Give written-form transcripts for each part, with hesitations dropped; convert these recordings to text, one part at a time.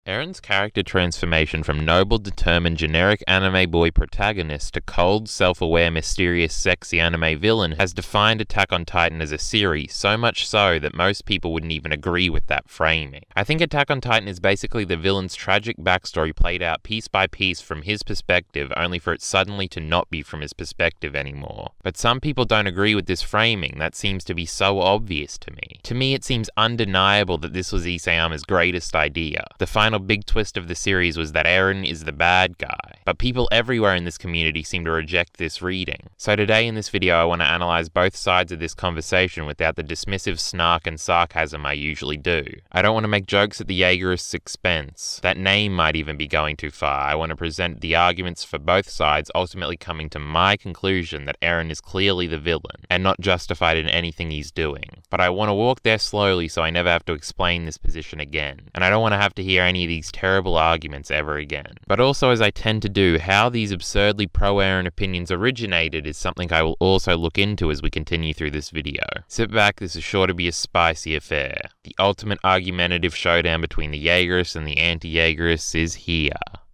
Eren's character transformation from noble, determined, generic anime boy protagonist to cold, self-aware, mysterious, sexy anime villain has defined Attack on Titan as a series, so much so that most people wouldn't even agree with that framing. I think Attack on Titan is basically the villain's tragic backstory played out piece by piece from his perspective, only for it suddenly to not be from his perspective anymore. But some people don't agree with this framing. That seems to be so obvious to me. To me, it seems undeniable that this was Isayama's greatest idea. The final big twist of the series was that Eren is the bad guy, but people everywhere in this community seem to reject this reading. So today in this video I want to analyze both sides of this conversation without the dismissive snark and sarcasm I usually do. I don't want to make jokes at the Jaegerists' expense. That name might even be going too far. I want to present the arguments for both sides, ultimately coming to my conclusion that Eren is clearly the villain, and not justified in anything he's doing. But I want to walk there slowly so I never have to explain this position again, and I don't want to have to hear any of these terrible arguments ever again. But also, as I tend to do, how these absurdly pro-Eren opinions originated is something I will also look into as we continue through this video. Sit back, this is sure to be a spicy affair. The ultimate argumentative showdown between the Jaegerists and the anti-Jaegerists is here.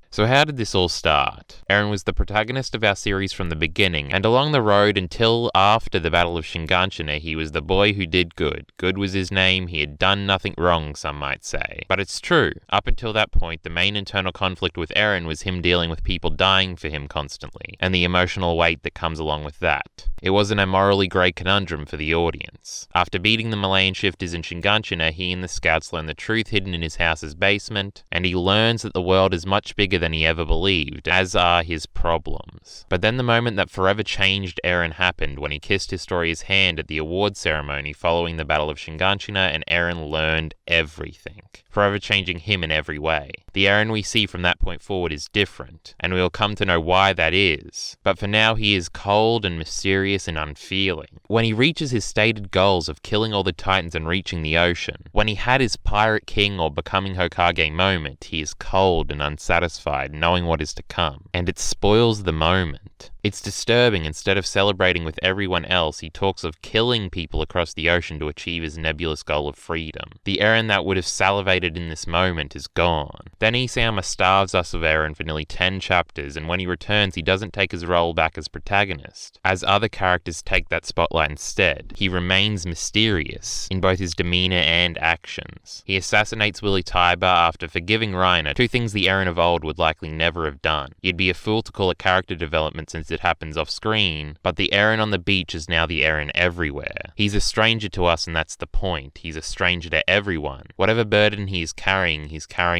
So how did this all start? Eren was the protagonist of our series from the beginning, and along the road until after the Battle of Shinganshina, he was the boy who did good. Good was his name, he had done nothing wrong, some might say. But it's true. Up until that point, the main internal conflict with Eren was him dealing with people dying for him constantly, and the emotional weight that comes along with that. It wasn't a morally grey conundrum for the audience. After beating the Malayan shifters in Shinganshina, he and the scouts learn the truth hidden in his house's basement, and he learns that the world is much bigger than he ever believed, as are his problems. But then the moment that forever changed Eren happened when he kissed Historia's hand at the award ceremony following the Battle of Shinganshina, and Eren learned everything, forever changing him in every way. The Eren we see from that point forward is different, and we will come to know why that is. But for now, he is cold and mysterious and unfeeling. When he reaches his stated goals of killing all the Titans and reaching the ocean, when he had his Pirate King or becoming Hokage moment, he is cold and unsatisfied, knowing what is to come, and it spoils the moment. It's disturbing. Instead of celebrating with everyone else, he talks of killing people across the ocean to achieve his nebulous goal of freedom. The Eren that would have salivated in this moment is gone. Then Isayama starves us of Eren for nearly 10 chapters, and when he returns, he doesn't take his role back as protagonist, as other characters take that spotlight instead. He remains mysterious in both his demeanor and actions. He assassinates Willy Taiba after forgiving Reiner, two things the Eren of old would likely never have done. You'd be a fool to call it character development since it happens off screen, but the Eren on the beach is now the Eren everywhere. He's a stranger to us, and that's the point. He's a stranger to everyone. Whatever burden he's carrying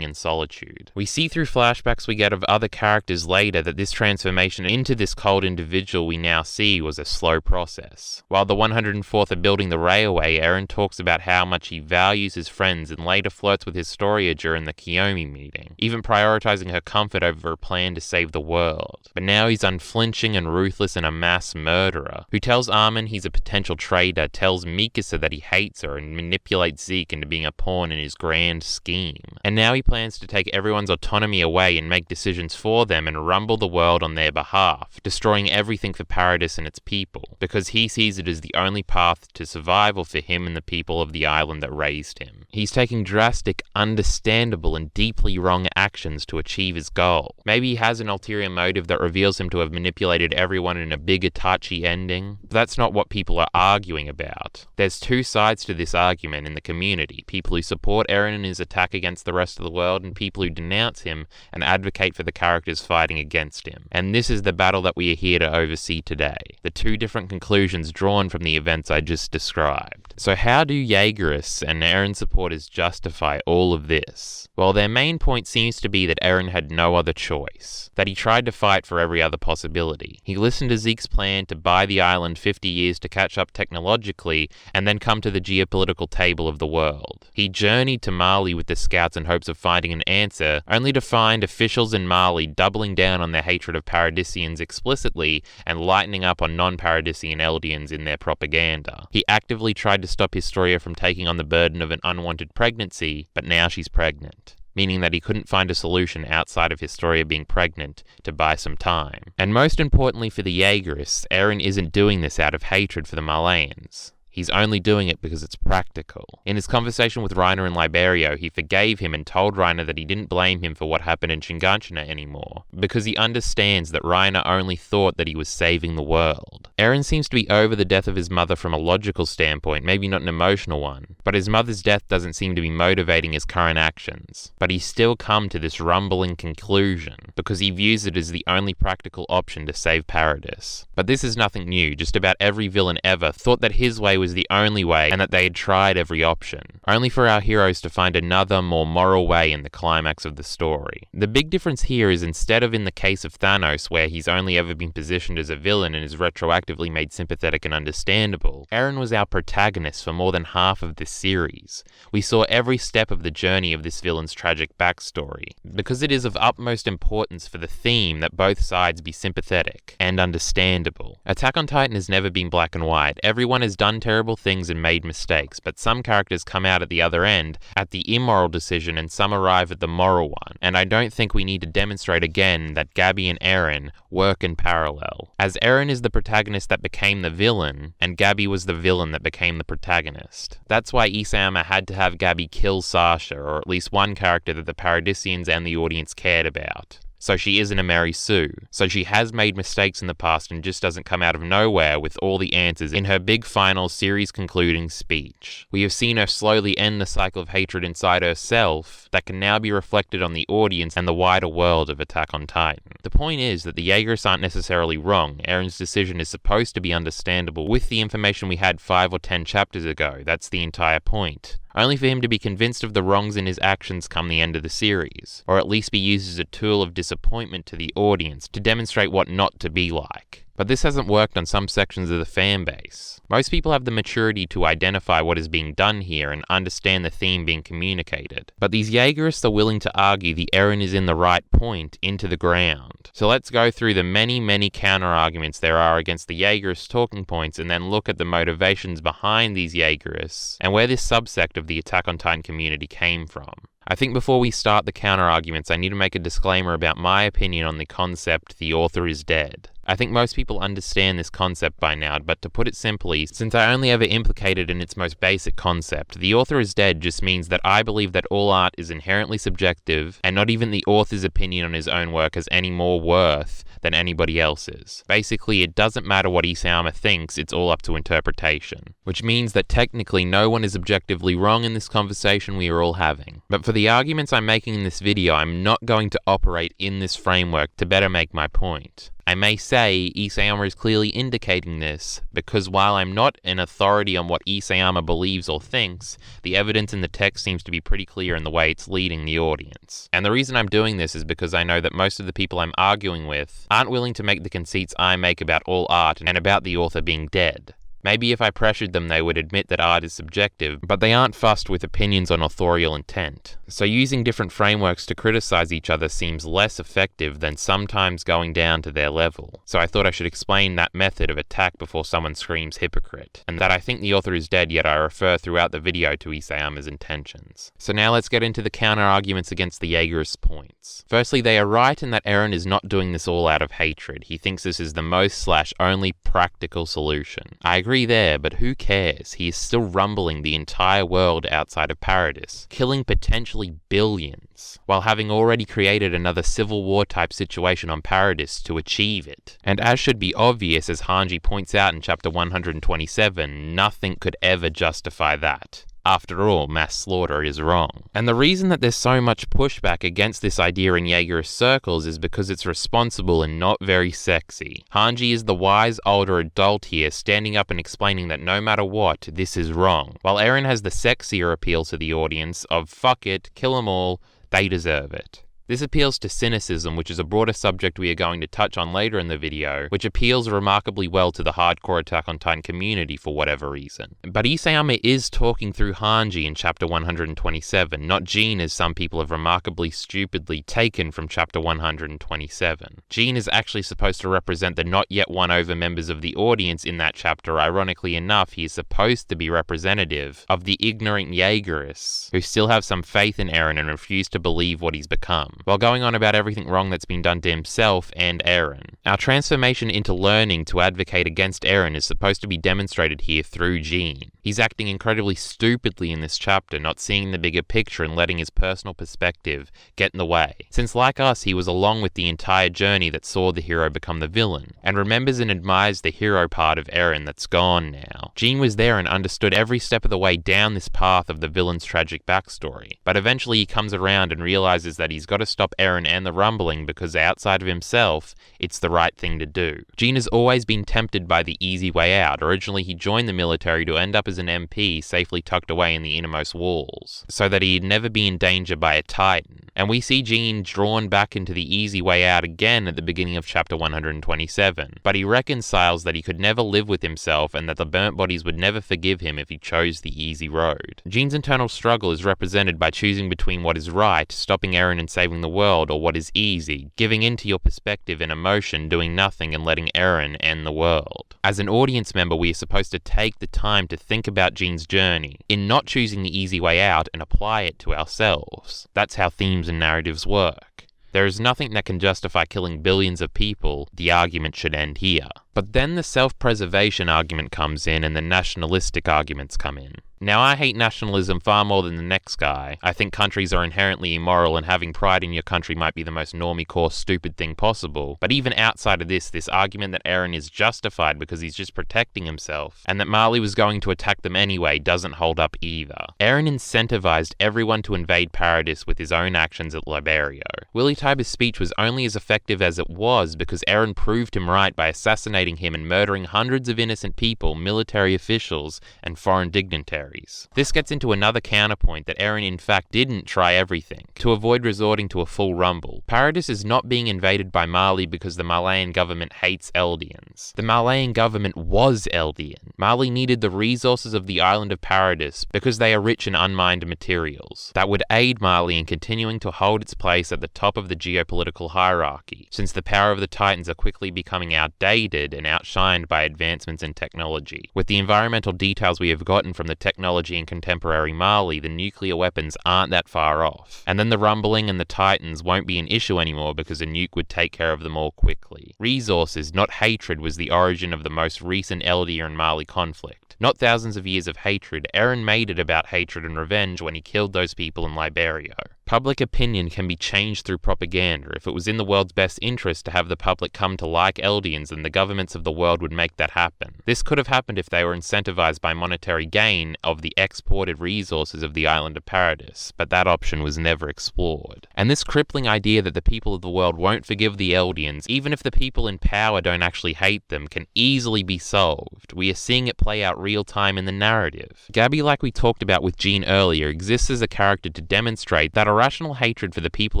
in solitude. We see through flashbacks we get of other characters later that this transformation into this cold individual we now see was a slow process. While the 104th are building the railway, Eren talks about how much he values his friends and later flirts with Historia during the Kiyomi meeting, even prioritizing her comfort over a plan to save the world. But now he's unflinching and ruthless and a mass murderer, who tells Armin he's a potential traitor, tells Mikasa that he hates her, and manipulates Zeke into being a pawn in his grand scheme. And now he plans to take everyone's autonomy away and make decisions for them and rumble the world on their behalf, destroying everything for Paradis and its people, because he sees it as the only path to survival for him and the people of the island that raised him. He's taking drastic, understandable, and deeply wrong actions to achieve his goal. Maybe he has an ulterior motive that reveals him to have manipulated everyone in a big Itachi ending, but that's not what people are arguing about. There's two sides to this argument in the community: people who support Eren in his attack against the rest of the world, and people who denounce him and advocate for the characters fighting against him. And this is the battle that we are here to oversee today. The two different conclusions drawn from the events I just described. So how do Jaegerists and Eren supporters justify all of this? Well, their main point seems to be that Eren had no other choice, that he tried to fight for every other possibility. He listened to Zeke's plan to buy the island 50 years to catch up technologically and then come to the geopolitical table of the world. He journeyed to Mali with the scouts in hopes of finding an answer, only to find officials in Mali doubling down on their hatred of Paradisians explicitly and lightening up on non-Paradisian Eldians in their propaganda. He actively tried to stop Historia from taking on the burden of an unwanted pregnancy, but now she's pregnant, meaning that he couldn't find a solution outside of Historia being pregnant to buy some time. And most importantly for the Jaegerists, Eren isn't doing this out of hatred for the Malayans. He's only doing it because it's practical. In his conversation with Reiner and Liberio, he forgave him and told Reiner that he didn't blame him for what happened in Shinganshina anymore, because he understands that Reiner only thought that he was saving the world. Eren seems to be over the death of his mother from a logical standpoint, maybe not an emotional one, but his mother's death doesn't seem to be motivating his current actions. But he's still come to this rumbling conclusion, because he views it as the only practical option to save Paradis. But this is nothing new. Just about every villain ever thought that his way was the only way and that they had tried every option, only for our heroes to find another, more moral way in the climax of the story. The big difference here is, instead of in the case of Thanos, where he's only ever been positioned as a villain and is retroactively made sympathetic and understandable, Eren was our protagonist for more than half of this series. We saw every step of the journey of this villain's tragic backstory, because it is of utmost importance for the theme that both sides be sympathetic and understandable. Attack on Titan has never been black and white. Everyone has done terrible things and made mistakes, but some characters come out at the other end at the immoral decision and some arrive at the moral one, and I don't think we need to demonstrate again that Gabi and Eren work in parallel, as Eren is the protagonist that became the villain, and Gabi was the villain that became the protagonist. That's why Isayama had to have Gabi kill Sasha, or at least one character that the Paradisians and the audience cared about. So she isn't a Mary Sue. So she has made mistakes in the past and just doesn't come out of nowhere with all the answers in her big final series concluding speech. We have seen her slowly end the cycle of hatred inside herself that can now be reflected on the audience and the wider world of Attack on Titan. The point is that the Jaegerists aren't necessarily wrong. Eren's decision is supposed to be understandable with the information we had 5 or 10 chapters ago. That's the entire point. Only for him to be convinced of the wrongs in his actions come the end of the series, or at least be used as a tool of disappointment to the audience to demonstrate what not to be like. But this hasn't worked on some sections of the fan base. Most people have the maturity to identify what is being done here and understand the theme being communicated. But these Jaegerists are willing to argue the Eren is in the right point into the ground. So let's go through the many counter-arguments there are against the Jaegerists' talking points and then look at the motivations behind these Jaegerists and where this subsect of the Attack on Titan community came from. I think before we start the counter-arguments, I need to make a disclaimer about my opinion on the concept "the author is dead." I think most people understand this concept by now, but to put it simply, since I only ever implicated in its most basic concept, the author is dead just means that I believe that all art is inherently subjective, and not even the author's opinion on his own work has any more worth than anybody else's. Basically, it doesn't matter what Isayama thinks, it's all up to interpretation. Which means that technically no one is objectively wrong in this conversation we are all having. But for the arguments I'm making in this video, I'm not going to operate in this framework to better make my point. I may say Isayama is clearly indicating this, because while I'm not an authority on what Isayama believes or thinks, the evidence in the text seems to be pretty clear in the way it's leading the audience. And the reason I'm doing this is because I know that most of the people I'm arguing with aren't willing to make the conceits I make about all art and about the author being dead. Maybe if I pressured them they would admit that art is subjective, but they aren't fussed with opinions on authorial intent. So using different frameworks to criticize each other seems less effective than sometimes going down to their level. So I thought I should explain that method of attack before someone screams hypocrite, and that I think the author is dead, yet I refer throughout the video to Isayama's intentions. So now let's get into the counter-arguments against the Jaegerists' points. Firstly, they are right in that Eren is not doing this all out of hatred. He thinks this is the most/only practical solution. I agree there, but who cares? He is still rumbling the entire world outside of Paradis, killing potentially billions, while having already created another civil war type situation on Paradis to achieve it. And as should be obvious, as Hanji points out in chapter 127, nothing could ever justify that. After all, mass slaughter is wrong. And the reason that there's so much pushback against this idea in Jaegerist circles is because it's responsible and not very sexy. Hanji is the wise older adult here, standing up and explaining that no matter what, this is wrong, while Eren has the sexier appeal to the audience of fuck it, kill them all, they deserve it. This appeals to cynicism, which is a broader subject we are going to touch on later in the video, which appeals remarkably well to the hardcore Attack on Titan community for whatever reason. But Isayama is talking through Hanji in chapter 127, not Jean as some people have remarkably stupidly taken from chapter 127. Jean is actually supposed to represent the not yet won over members of the audience in that chapter. Ironically enough, he is supposed to be representative of the ignorant Jaegerists, who still have some faith in Eren and refuse to believe what he's become. while going on about everything wrong that's been done to himself and Eren. Our transformation into learning to advocate against Eren is supposed to be demonstrated here through Jean. He's acting incredibly stupidly in this chapter, not seeing the bigger picture and letting his personal perspective get in the way. Since like us, he was along with the entire journey that saw the hero become the villain, and remembers and admires the hero part of Eren that's gone now. Jean was there and understood every step of the way down this path of the villain's tragic backstory, but eventually he comes around and realizes that he's got to stop Eren and the rumbling because outside of himself, it's the right thing to do. Jean has always been tempted by the easy way out. Originally he joined the military to end up as an MP safely tucked away in the innermost walls, so that he'd never be in danger by a Titan. And we see Jean drawn back into the easy way out again at the beginning of chapter 127, but he reconciles that he could never live with himself and that the burnt bodies would never forgive him if he chose the easy road. Jean's internal struggle is represented by choosing between what is right, stopping Eren and saving the world, or what is easy, giving in to your perspective and emotion, doing nothing and letting Eren end the world. As an audience member, we are supposed to take the time to think about Jean's journey, in not choosing the easy way out, and apply it to ourselves. That's how themes and narratives work. There is nothing that can justify killing billions of people. The argument should end here. But then the self-preservation argument comes in and the nationalistic arguments come in. Now, I hate nationalism far more than the next guy. I think countries are inherently immoral and having pride in your country might be the most normie-core stupid thing possible. But even outside of this argument that Eren is justified because he's just protecting himself, and that Marley was going to attack them anyway, doesn't hold up either. Eren incentivized everyone to invade Paradis with his own actions at Liberio. Willy Tiber's speech was only as effective as it was because Eren proved him right by assassinating him and murdering hundreds of innocent people, military officials, and foreign dignitaries. This gets into another counterpoint that Eren in fact didn't try everything, to avoid resorting to a full rumble. Paradis is not being invaded by Marley because the Malayan government hates Eldians. The Malayan government was Eldian. Marley needed the resources of the island of Paradis because they are rich in unmined materials that would aid Marley in continuing to hold its place at the top of the geopolitical hierarchy, since the power of the Titans are quickly becoming outdated and outshined by advancements in technology. With the environmental details we have gotten from the technology in contemporary Marley, the nuclear weapons aren't that far off. And then the rumbling and the Titans won't be an issue anymore because a nuke would take care of them all quickly. Resources, not hatred, was the origin of the most recent Eldia and Marley conflict. Not thousands of years of hatred. Eren made it about hatred and revenge when he killed those people in Liberio. Public opinion can be changed through propaganda. If it was in the world's best interest to have the public come to like Eldians, then the governments of the world would make that happen. This could have happened if they were incentivized by monetary gain of the exported resources of the island of Paradis, but that option was never explored. And this crippling idea that the people of the world won't forgive the Eldians, even if the people in power don't actually hate them, can easily be solved. We are seeing it play out real time in the narrative. Gabi, like we talked about with Jean earlier, exists as a character to demonstrate that irrational hatred for the people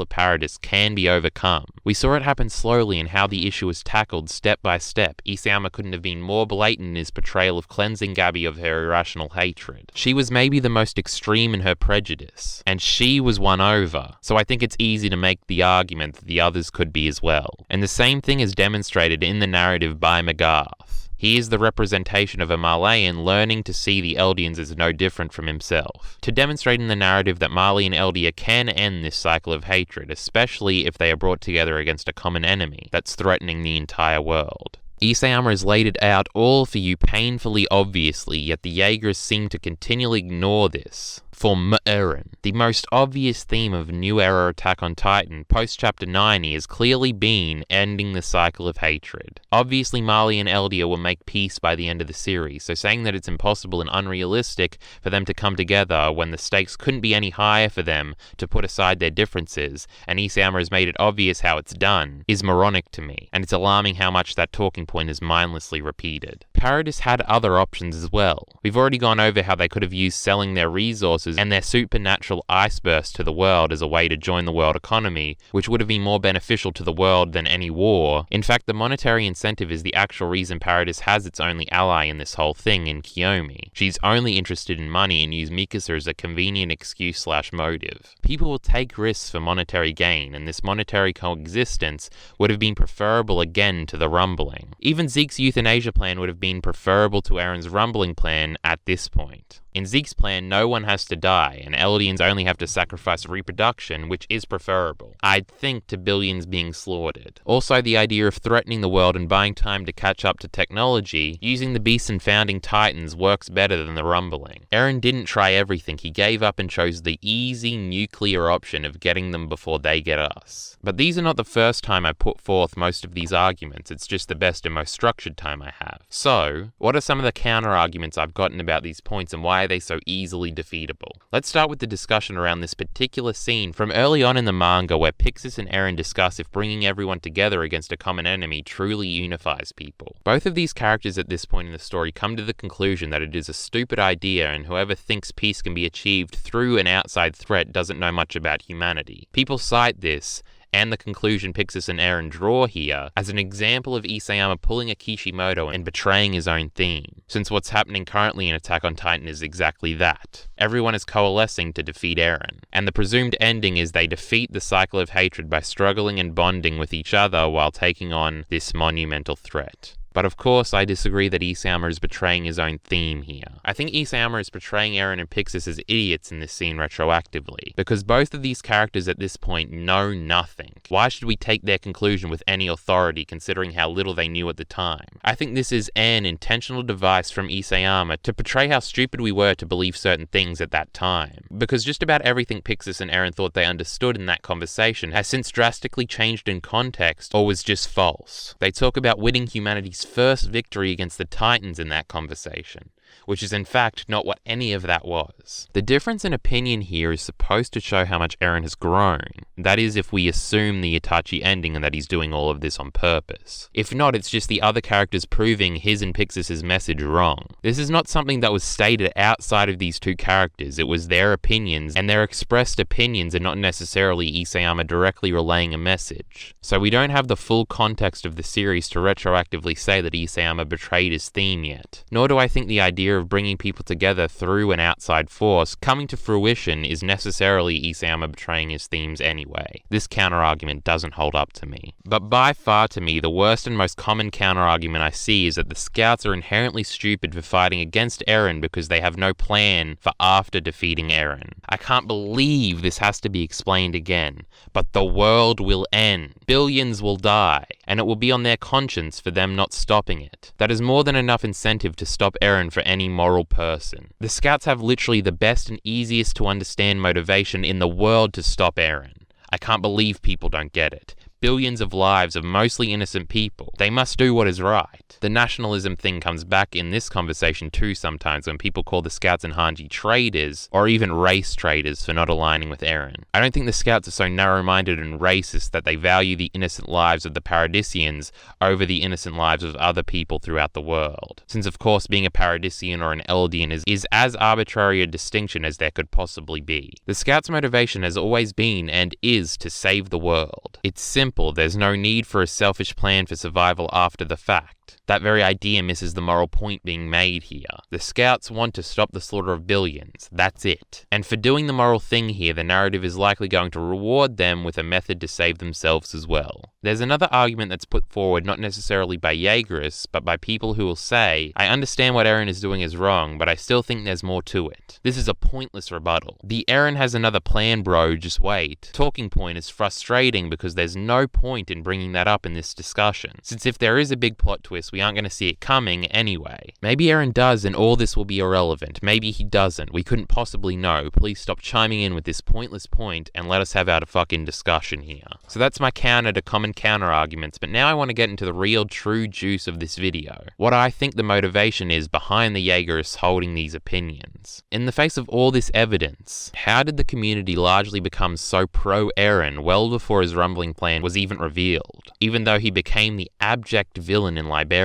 of Paradis can be overcome. We saw it happen slowly in how the issue was tackled step by step. Isayama couldn't have been more blatant in his portrayal of cleansing Gabi of her irrational hatred. She was maybe the most extreme in her prejudice, and she was won over. So I think it's easy to make the argument that the others could be as well. And the same thing is demonstrated in the narrative by Magarth. He is the representation of a Malayan learning to see the Eldians as no different from himself, to demonstrate in the narrative that Marley and Eldia can end this cycle of hatred, especially if they are brought together against a common enemy that's threatening the entire world. Isayama has laid it out all for you painfully obviously, yet the Jaegerists seem to continually ignore this. For Eren, the most obvious theme of New Era Attack on Titan post-Chapter 90 has clearly been ending the cycle of hatred. Obviously Marley and Eldia will make peace by the end of the series, so saying that it's impossible and unrealistic for them to come together when the stakes couldn't be any higher for them to put aside their differences, and Isayama has made it obvious how it's done, is moronic to me, and it's alarming how much that talking point is mindlessly repeated. Paradis had other options as well. We've already gone over how they could have used selling their resources and their supernatural ice burst to the world as a way to join the world economy, which would have been more beneficial to the world than any war. In fact, the monetary incentive is the actual reason Paradis has its only ally in this whole thing in Kiyomi. She's only interested in money and use Mikasa as a convenient excuse/motive. People will take risks for monetary gain, and this monetary coexistence would have been preferable again to the rumbling. Even Zeke's euthanasia plan would have been preferable to Eren's rumbling plan at this point. In Zeke's plan, no one has to die, and Eldians only have to sacrifice reproduction, which is preferable, I'd think, to billions being slaughtered. Also, the idea of threatening the world and buying time to catch up to technology, using the beasts and founding titans works better than the rumbling. Eren didn't try everything, he gave up and chose the easy nuclear option of getting them before they get us. But these are not the first time I put forth most of these arguments, it's just the best and most structured time I have. So, what are some of the counter arguments I've gotten about these points and why are they so easily defeatable? Let's start with the discussion around this particular scene from early on in the manga where Pixis and Eren discuss if bringing everyone together against a common enemy truly unifies people. Both of these characters at this point in the story come to the conclusion that it is a stupid idea and whoever thinks peace can be achieved through an outside threat doesn't know much about humanity. People cite this, and the conclusion Pixis and Eren draw here, as an example of Isayama pulling a Kishimoto and betraying his own theme, since what's happening currently in Attack on Titan is exactly that. Everyone is coalescing to defeat Eren, and the presumed ending is they defeat the cycle of hatred by struggling and bonding with each other while taking on this monumental threat. But of course, I disagree that Isayama is betraying his own theme here. I think Isayama is portraying Eren and Pixis as idiots in this scene retroactively, because both of these characters at this point know nothing. Why should we take their conclusion with any authority considering how little they knew at the time? I think this is an intentional device from Isayama to portray how stupid we were to believe certain things at that time, because just about everything Pixis and Eren thought they understood in that conversation has since drastically changed in context or was just false. They talk about winning humanity's first victory against the Titans in that conversation, which is in fact not what any of that was. The difference in opinion here is supposed to show how much Eren has grown. That is, if we assume the Itachi ending and that he's doing all of this on purpose. If not, it's just the other characters proving his and Pixis' message wrong. This is not something that was stated outside of these two characters, it was their opinions, and their expressed opinions are not necessarily Isayama directly relaying a message. So we don't have the full context of the series to retroactively say that Isayama betrayed his theme yet. Nor do I think the idea of bringing people together through an outside force coming to fruition is necessarily Isayama betraying his themes anyway. This counter-argument doesn't hold up to me. But by far to me, the worst and most common counter-argument I see is that the scouts are inherently stupid for fighting against Eren because they have no plan for after defeating Eren. I can't believe this has to be explained again, but the world will end. Billions will die, and it will be on their conscience for them not stopping it. That is more than enough incentive to stop Eren for any moral person. The scouts have literally the best and easiest to understand motivation in the world to stop Eren. I can't believe people don't get it. Billions of lives of mostly innocent people. They must do what is right. The nationalism thing comes back in this conversation too sometimes when people call the scouts and Hanji traitors, or even race traitors for not aligning with Eren. I don't think the scouts are so narrow-minded and racist that they value the innocent lives of the Paradisians over the innocent lives of other people throughout the world. Since of course being a Paradisian or an Eldian is as arbitrary a distinction as there could possibly be. The scouts' motivation has always been and is to save the world. It's simple. There's no need for a selfish plan for survival after the fact. That very idea misses the moral point being made here. The scouts want to stop the slaughter of billions. That's it. And for doing the moral thing here, the narrative is likely going to reward them with a method to save themselves as well. There's another argument that's put forward not necessarily by Jaegerists, but by people who will say, I understand what Eren is doing is wrong, but I still think there's more to it. This is a pointless rebuttal. The Eren has another plan, bro, just wait. Talking point is frustrating because there's no point in bringing that up in this discussion, since if there is a big plot twist, we aren't going to see it coming anyway. Maybe Eren does and all this will be irrelevant. Maybe he doesn't. We couldn't possibly know. Please stop chiming in with this pointless point and let us have our fucking discussion here. So that's my counter to common counter arguments, but now I want to get into the real true juice of this video. What I think the motivation is behind the Jaegerists holding these opinions. In the face of all this evidence, how did the community largely become so pro-Eren well before his rumbling plan was even revealed, even though he became the abject villain in Liberia?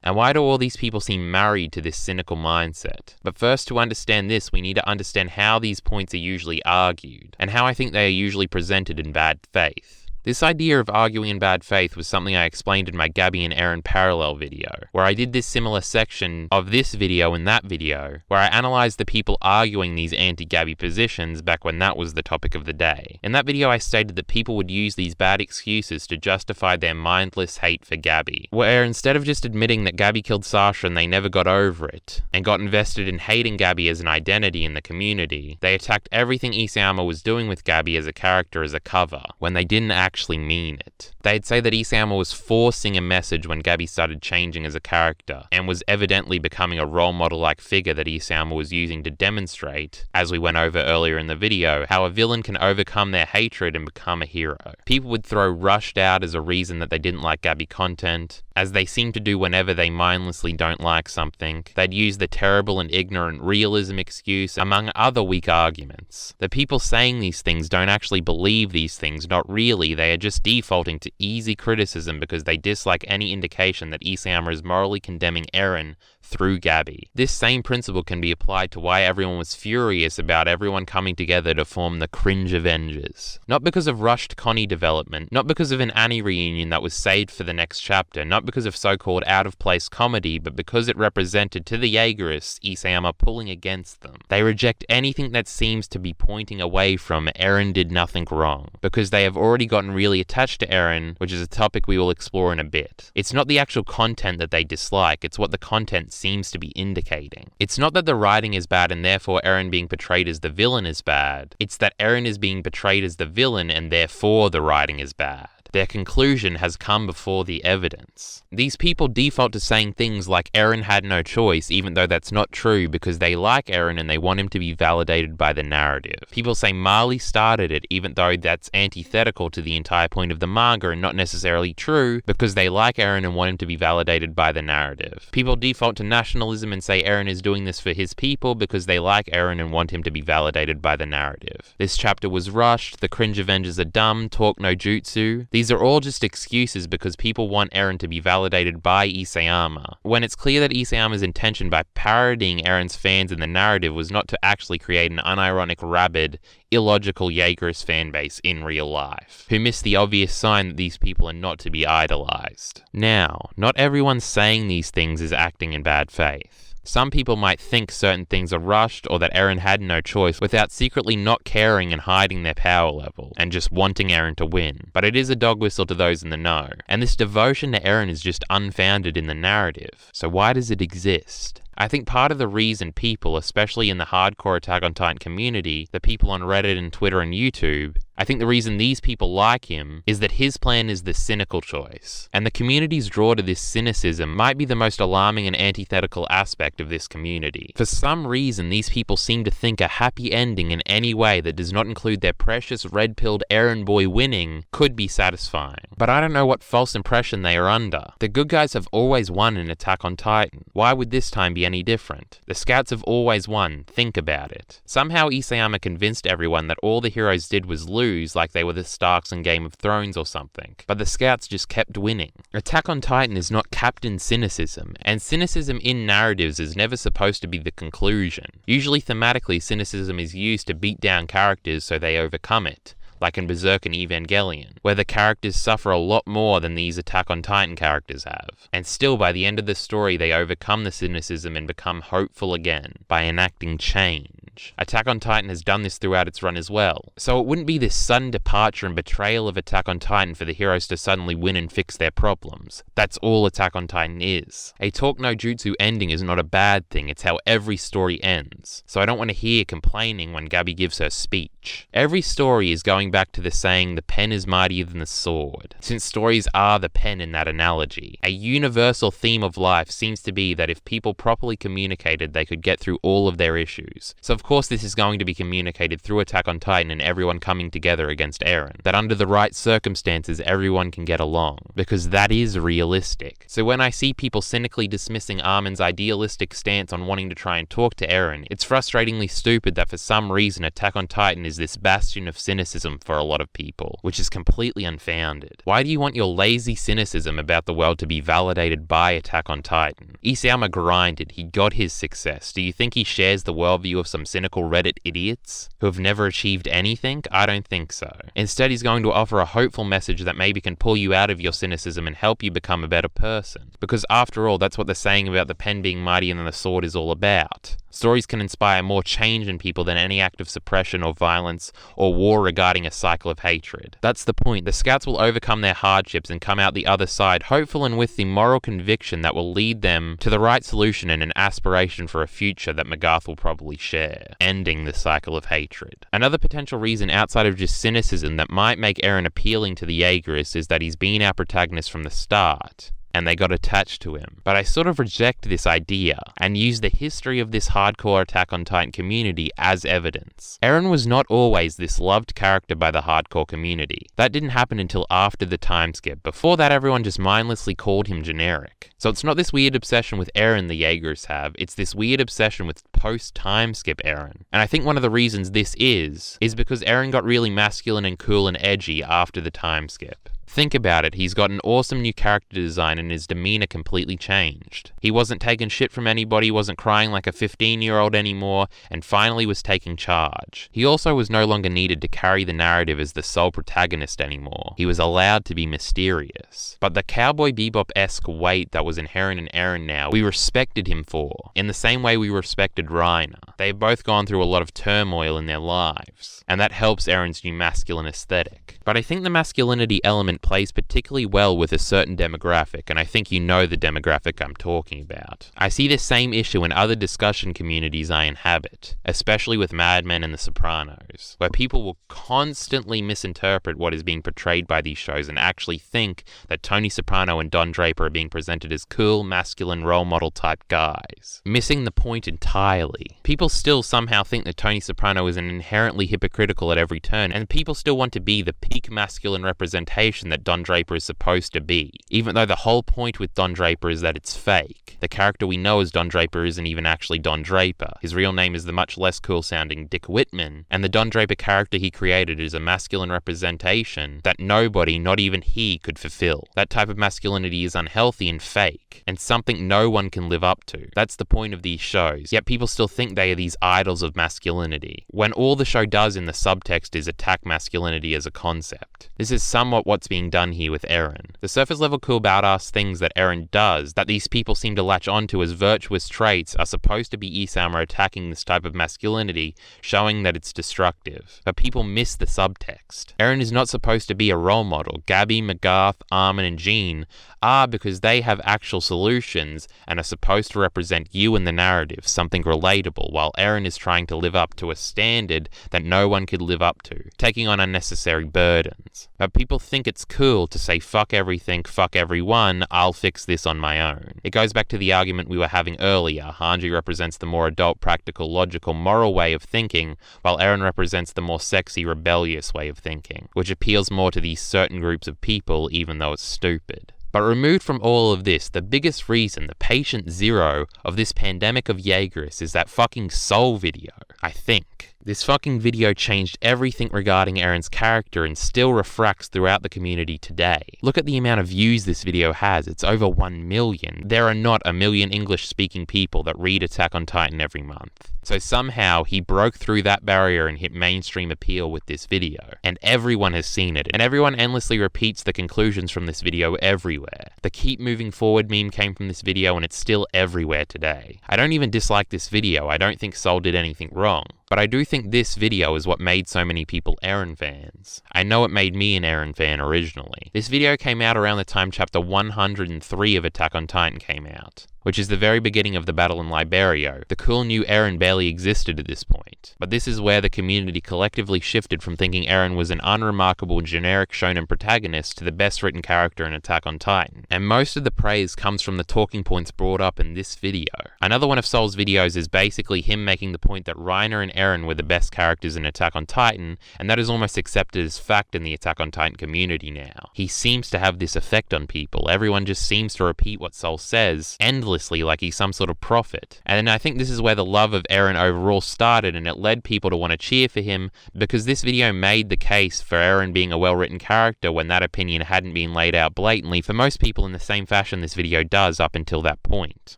And why do all these people seem married to this cynical mindset? But first, to understand this, we need to understand how these points are usually argued, and how I think they are usually presented in bad faith. This idea of arguing in bad faith was something I explained in my Gabby and Eren parallel video, where I did this similar section of this video and that video, where I analysed the people arguing these anti-Gabby positions back when that was the topic of the day. In that video I stated that people would use these bad excuses to justify their mindless hate for Gabby, where instead of just admitting that Gabby killed Sasha and they never got over it, and got invested in hating Gabby as an identity in the community, they attacked everything Isayama was doing with Gabby as a character as a cover, when they didn't actually mean it. They'd say that Isayama was forcing a message when Gabby started changing as a character, and was evidently becoming a role model-like figure that Isayama was using to demonstrate, as we went over earlier in the video, how a villain can overcome their hatred and become a hero. People would throw rushed out as a reason that they didn't like Gabby content, as they seem to do whenever they mindlessly don't like something. They'd use the terrible and ignorant realism excuse, among other weak arguments. The people saying these things don't actually believe these things, not really, they are just defaulting to easy criticism because they dislike any indication that Isayama is morally condemning Eren through Gabby. This same principle can be applied to why everyone was furious about everyone coming together to form the Cringe Avengers. Not because of rushed Connie development, not because of an Annie reunion that was saved for the next chapter, not because of so-called out-of-place comedy, but because it represented to the Jaegerists Isayama pulling against them. They reject anything that seems to be pointing away from Eren did nothing wrong, because they have already gotten really attached to Eren, which is a topic we will explore in a bit. It's not the actual content that they dislike, it's what the content seems to be indicating. It's not that the writing is bad and therefore Eren being portrayed as the villain is bad, it's that Eren is being portrayed as the villain and therefore the writing is bad. Their conclusion has come before the evidence. These people default to saying things like Eren had no choice, even though that's not true, because they like Eren and they want him to be validated by the narrative. People say Marley started it, even though that's antithetical to the entire point of the manga and not necessarily true, because they like Eren and want him to be validated by the narrative. People default to nationalism and say Eren is doing this for his people because they like Eren and want him to be validated by the narrative. This chapter was rushed, the Cringe Avengers are dumb, talk no jutsu. These are all just excuses because people want Eren to be validated by Isayama, when it's clear that Isayama's intention by parodying Eren's fans in the narrative was not to actually create an unironic, rabid, illogical Jaegerist fanbase in real life, who miss the obvious sign that these people are not to be idolized. Now, not everyone saying these things is acting in bad faith. Some people might think certain things are rushed or that Eren had no choice without secretly not caring and hiding their power level, and just wanting Eren to win. But it is a dog whistle to those in the know, and this devotion to Eren is just unfounded in the narrative. So why does it exist? I think part of the reason people, especially in the hardcore Attack on Titan community, the people on Reddit and Twitter and YouTube, I think the reason these people like him is that his plan is the cynical choice, and the community's draw to this cynicism might be the most alarming and antithetical aspect of this community. For some reason, these people seem to think a happy ending in any way that does not include their precious red-pilled Eren boy winning could be satisfying. But I don't know what false impression they are under. The good guys have always won in Attack on Titan. Why would this time be any different? The scouts have always won, think about it. Somehow Isayama convinced everyone that all the heroes did was lose, like they were the Starks in Game of Thrones or something, but the scouts just kept winning. Attack on Titan is not Captain Cynicism, and cynicism in narratives is never supposed to be the conclusion. Usually thematically, cynicism is used to beat down characters so they overcome it, like in Berserk and Evangelion, where the characters suffer a lot more than these Attack on Titan characters have. And still, by the end of the story, they overcome the cynicism and become hopeful again, by enacting change. Attack on Titan has done this throughout its run as well. So it wouldn't be this sudden departure and betrayal of Attack on Titan for the heroes to suddenly win and fix their problems. That's all Attack on Titan is. A talk no jutsu ending is not a bad thing, it's how every story ends. So I don't want to hear complaining when Gabby gives her speech. Every story is going back to the saying, the pen is mightier than the sword, since stories are the pen in that analogy. A universal theme of life seems to be that if people properly communicated, they could get through all of their issues. So of course this is going to be communicated through Attack on Titan and everyone coming together against Eren. That under the right circumstances, everyone can get along, because that is realistic. So when I see people cynically dismissing Armin's idealistic stance on wanting to try and talk to Eren, it's frustratingly stupid that for some reason Attack on Titan is is this bastion of cynicism for a lot of people, which is completely unfounded. Why do you want your lazy cynicism about the world to be validated by Attack on Titan? Isayama grinded, he got his success. Do you think he shares the worldview of some cynical Reddit idiots who have never achieved anything? I don't think so. Instead, he's going to offer a hopeful message that maybe can pull you out of your cynicism and help you become a better person. Because after all, that's what the saying about the pen being mightier than the sword is all about. Stories can inspire more change in people than any act of suppression or violence or war regarding a cycle of hatred. That's the point. The scouts will overcome their hardships and come out the other side hopeful and with the moral conviction that will lead them to the right solution and an aspiration for a future that McGarth will probably share, ending the cycle of hatred. Another potential reason outside of just cynicism that might make Eren appealing to the Jaegerists is that he's been our protagonist from the start, and they got attached to him. But I sort of reject this idea and use the history of this hardcore Attack on Titan community as evidence. Eren was not always this loved character by the hardcore community. That didn't happen until after the time skip. Before that, everyone just mindlessly called him generic. So it's not this weird obsession with Eren the Jaegerists have, it's this weird obsession with post-time skip Eren. And I think one of the reasons this is because Eren got really masculine and cool and edgy after the time skip. Think about it, he's got an awesome new character design and his demeanor completely changed. He wasn't taking shit from anybody, wasn't crying like a 15-year-old anymore, and finally was taking charge. He also was no longer needed to carry the narrative as the sole protagonist anymore. He was allowed to be mysterious. But the Cowboy Bebop-esque weight that was inherent in Eren now, we respected him for, in the same way we respected Reiner. They've both gone through a lot of turmoil in their lives, and that helps Eren's new masculine aesthetic. But I think the masculinity element plays particularly well with a certain demographic, and I think you know the demographic I'm talking about. I see this same issue in other discussion communities I inhabit, especially with Mad Men and The Sopranos, where people will constantly misinterpret what is being portrayed by these shows and actually think that Tony Soprano and Don Draper are being presented as cool, masculine, role model type guys, missing the point entirely. People still somehow think that Tony Soprano is an inherently hypocritical at every turn, and people still want to be the peak masculine representation that Don Draper is supposed to be, even though the whole point with Don Draper is that it's fake. The character we know as Don Draper isn't even actually Don Draper. His real name is the much less cool sounding Dick Whitman, and the Don Draper character he created is a masculine representation that nobody, not even he, could fulfill. That type of masculinity is unhealthy and fake, and something no one can live up to. That's the point of these shows, yet people still think they are these idols of masculinity, when all the show does in the subtext is attack masculinity as a concept. This is somewhat what's being done here with Eren. The surface level cool badass things that Eren does, that these people seem to latch onto as virtuous traits, are supposed to be Isayama attacking this type of masculinity, showing that it's destructive. But people miss the subtext. Eren is not supposed to be a role model. Gabby, McGarth, Armin, and Jean are because they have actual solutions and are supposed to represent you in the narrative, something relatable, while Eren is trying to live up to a standard that no one could live up to, taking on unnecessary burdens. But people think it's cool to say fuck everything, fuck everyone, I'll fix this on my own. It goes back to the argument we were having earlier. Hanji represents the more adult, practical, logical, moral way of thinking, while Eren represents the more sexy, rebellious way of thinking, which appeals more to these certain groups of people even though it's stupid. But removed from all of this, the biggest reason, the patient zero of this pandemic of Jaegerists is that fucking Soul video, I think. This fucking video changed everything regarding Eren's character and still refracts throughout the community today. Look at the amount of views this video has, it's over 1 million. There are not a million English-speaking people that read Attack on Titan every month. So somehow he broke through that barrier and hit mainstream appeal with this video. And everyone has seen it, and everyone endlessly repeats the conclusions from this video everywhere. The keep moving forward meme came from this video and it's still everywhere today. I don't even dislike this video, I don't think Soul did anything wrong. But I do think this video is what made so many people Eren fans. I know it made me an Eren fan originally. This video came out around the time chapter 103 of Attack on Titan came out, which is the very beginning of the battle in Liberio. The cool new Eren barely existed at this point. But this is where the community collectively shifted from thinking Eren was an unremarkable generic shonen protagonist to the best written character in Attack on Titan. And most of the praise comes from the talking points brought up in this video. Another one of Soul's videos is basically him making the point that Reiner and Eren were the best characters in Attack on Titan, and that is almost accepted as fact in the Attack on Titan community now. He seems to have this effect on people. Everyone just seems to repeat what Sol says endlessly like he's some sort of prophet. And I think this is where the love of Eren overall started, and it led people to want to cheer for him, because this video made the case for Eren being a well-written character when that opinion hadn't been laid out blatantly for most people in the same fashion this video does up until that point.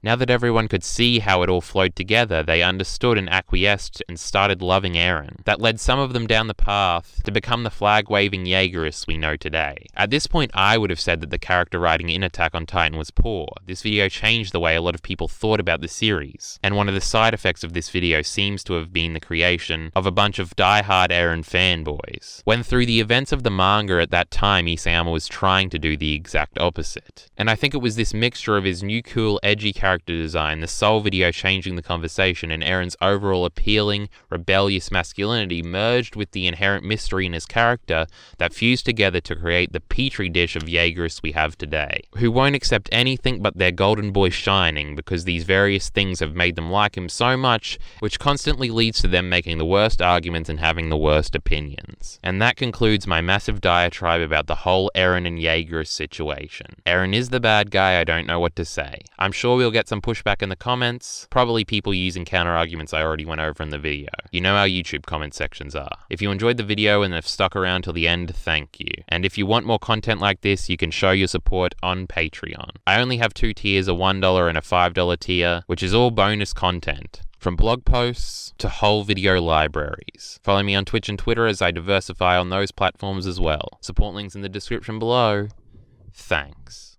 Now that everyone could see how it all flowed together, they understood and acquiesced and started loving Eren. That led some of them down the path to become the flag-waving Jaegerists we know today. At this point, I would have said that the character writing in Attack on Titan was poor. This video changed the way a lot of people thought about the series, and one of the side effects of this video seems to have been the creation of a bunch of die-hard Eren fanboys, when through the events of the manga at that time, Isayama was trying to do the exact opposite. And I think it was this mixture of his new cool, edgy character design, the Sol video changing the conversation, and Eren's overall appealing, rebellious masculinity merged with the inherent mystery in his character that fused together to create the petri dish of Jaegerists we have today, who won't accept anything but their golden boy shining because these various things have made them like him so much, which constantly leads to them making the worst arguments and having the worst opinions. And that concludes my massive diatribe about the whole Eren and Jaegerist situation. Eren is the bad guy, I don't know what to say. I'm sure we'll get some pushback in the comments, probably people using counter arguments I already went over in the video. You know how YouTube comment sections are. If you enjoyed the video and have stuck around till the end, thank you. And if you want more content like this, you can show your support on Patreon. I only have 2 tiers, a $1 and a $5 tier, which is all bonus content, from blog posts to whole video libraries. Follow me on Twitch and Twitter as I diversify on those platforms as well. Support links in the description below. Thanks.